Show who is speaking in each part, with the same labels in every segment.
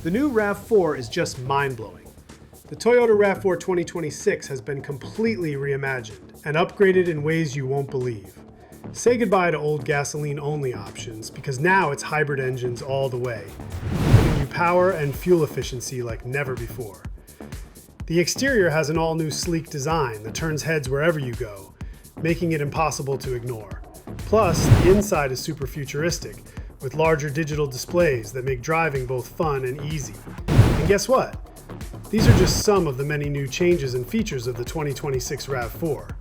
Speaker 1: The new RAV4 is just mind-blowing. The Toyota RAV4 2026 has been completely reimagined and upgraded in ways you won't believe. Say goodbye to old gasoline-only options, because now it's hybrid engines all the way, giving you power and fuel efficiency like never before. The exterior has an all-new sleek design that turns heads wherever you go, making it impossible to ignore. Plus, the inside is super futuristic, with larger digital displays that make driving both fun and easy. And guess what? These are just some of the many new changes and features of the 2026 RAV4.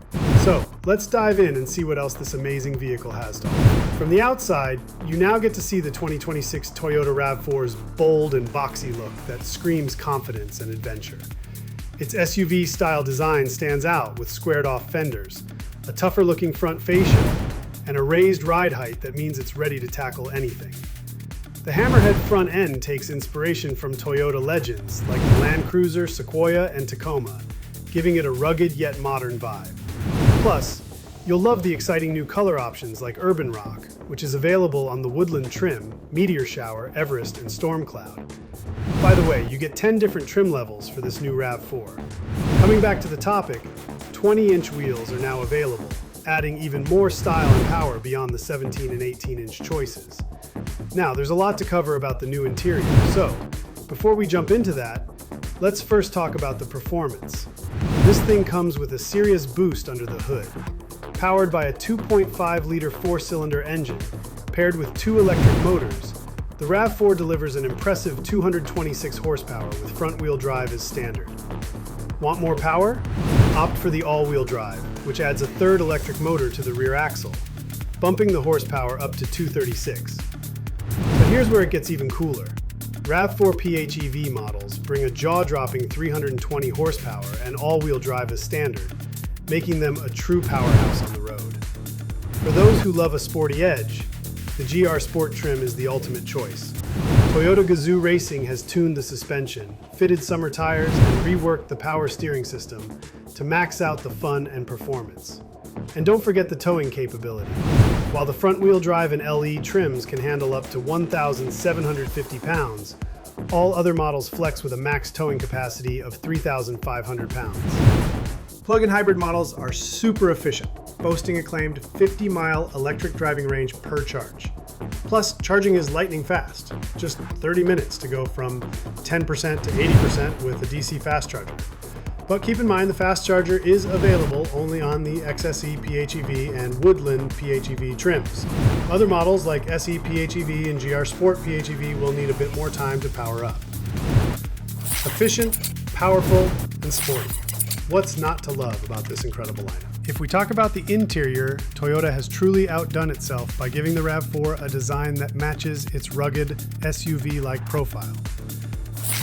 Speaker 1: So, let's dive in and see what else this amazing vehicle has to offer. From the outside, you now get to see the 2026 Toyota RAV4's bold and boxy look that screams confidence and adventure. Its SUV-style design stands out with squared-off fenders, a tougher-looking front fascia, and a raised ride height that means it's ready to tackle anything. The hammerhead front end takes inspiration from Toyota legends like the Land Cruiser, Sequoia, and Tacoma, giving it a rugged yet modern vibe. Plus, you'll love the exciting new color options like Urban Rock, which is available on the Woodland trim, Meteor Shower, Everest, and Storm Cloud. By the way, you get 10 different trim levels for this new RAV4. Coming back to the topic, 20-inch wheels are now available, adding even more style and power beyond the 17 and 18-inch choices. Now, there's a lot to cover about the new interior, so before we jump into that, let's first talk about the performance. This thing comes with a serious boost under the hood. Powered by a 2.5-liter four-cylinder engine, paired with two electric motors, the RAV4 delivers an impressive 226 horsepower with front-wheel drive as standard. Want more power? Opt for the all-wheel drive, which adds a third electric motor to the rear axle, bumping the horsepower up to 236. But here's where it gets even cooler. RAV4 PHEV models bring a jaw-dropping 320 horsepower and all-wheel drive as standard, making them a true powerhouse on the road. For those who love a sporty edge, the GR Sport trim is the ultimate choice. Toyota Gazoo Racing has tuned the suspension, fitted summer tires, and reworked the power steering system to max out the fun and performance. And don't forget the towing capability. While the front-wheel drive and LE trims can handle up to 1,750 pounds, all other models flex with a max towing capacity of 3,500 pounds. Plug-in hybrid models are super efficient, boasting a claimed 50-mile electric driving range per charge. Plus, charging is lightning fast, just 30 minutes to go from 10% to 80% with a DC fast charger. But keep in mind the fast charger is available only on the XSE PHEV and Woodland PHEV trims. Other models like SE PHEV and GR Sport PHEV will need a bit more time to power up. Efficient, powerful, and sporty. What's not to love about this incredible lineup? If we talk about the interior, Toyota has truly outdone itself by giving the RAV4 a design that matches its rugged SUV-like profile.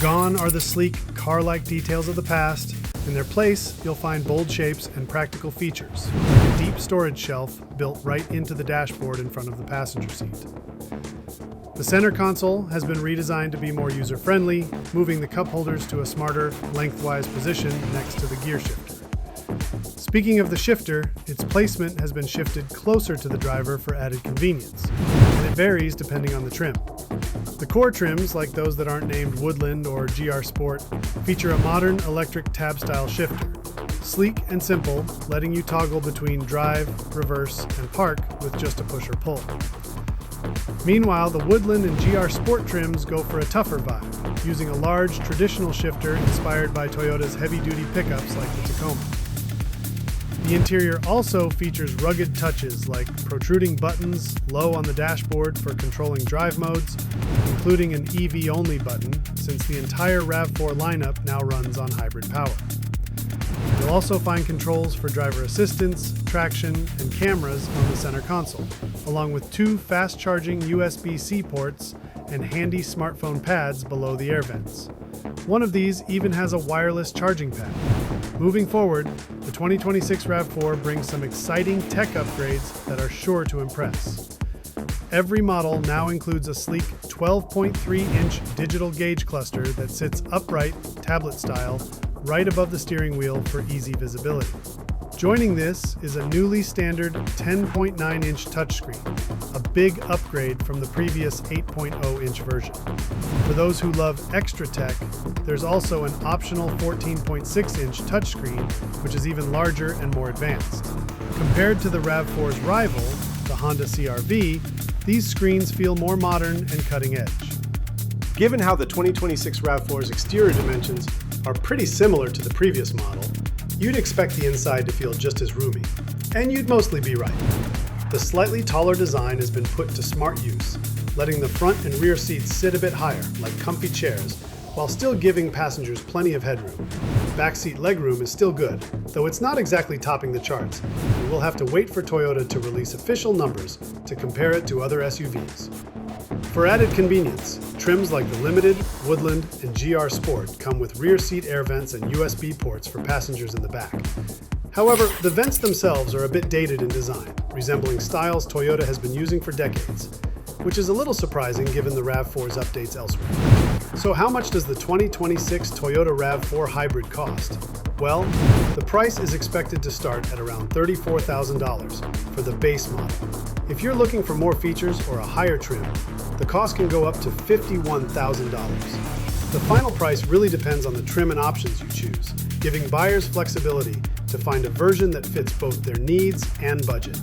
Speaker 1: Gone are the sleek, car-like details of the past. In their place, you'll find bold shapes and practical features, like a deep storage shelf built right into the dashboard in front of the passenger seat. The center console has been redesigned to be more user-friendly, moving the cup holders to a smarter, lengthwise position next to the gear shifter. Speaking of the shifter, its placement has been shifted closer to the driver for added convenience, and it varies depending on the trim. The core trims, like those that aren't named Woodland or GR Sport, feature a modern electric tab-style shifter. Sleek and simple, letting you toggle between drive, reverse, and park with just a push or pull. Meanwhile, the Woodland and GR Sport trims go for a tougher vibe, using a large, traditional shifter inspired by Toyota's heavy-duty pickups like the Tacoma. The interior also features rugged touches like protruding buttons low on the dashboard for controlling drive modes, including an EV-only button, since the entire RAV4 lineup now runs on hybrid power. You'll also find controls for driver assistance, traction, and cameras on the center console, along with two fast-charging USB-C ports and handy smartphone pads below the air vents. One of these even has a wireless charging pad. Moving forward, the 2026 RAV4 brings some exciting tech upgrades that are sure to impress. Every model now includes a sleek 12.3-inch digital gauge cluster that sits upright, tablet-style, right above the steering wheel for easy visibility. Joining this is a newly standard 10.9-inch touchscreen, a big upgrade from the previous 8.0-inch version. For those who love extra tech, there's also an optional 14.6-inch touchscreen, which is even larger and more advanced. Compared to the RAV4's rival, the Honda CR-V, these screens feel more modern and cutting edge. Given how the 2026 RAV4's exterior dimensions are pretty similar to the previous model, you'd expect the inside to feel just as roomy. And you'd mostly be right. The slightly taller design has been put to smart use, letting the front and rear seats sit a bit higher, like comfy chairs, while still giving passengers plenty of headroom. Backseat legroom is still good, though it's not exactly topping the charts, and we'll have to wait for Toyota to release official numbers to compare it to other SUVs. For added convenience, trims like the Limited, Woodland, and GR Sport come with rear seat air vents and USB ports for passengers in the back. However, the vents themselves are a bit dated in design, resembling styles Toyota has been using for decades, which is a little surprising given the RAV4's updates elsewhere. So how much does the 2026 Toyota RAV4 Hybrid cost? Well, the price is expected to start at around $34,000 for the base model. If you're looking for more features or a higher trim, the cost can go up to $51,000. The final price really depends on the trim and options you choose, giving buyers flexibility to find a version that fits both their needs and budget.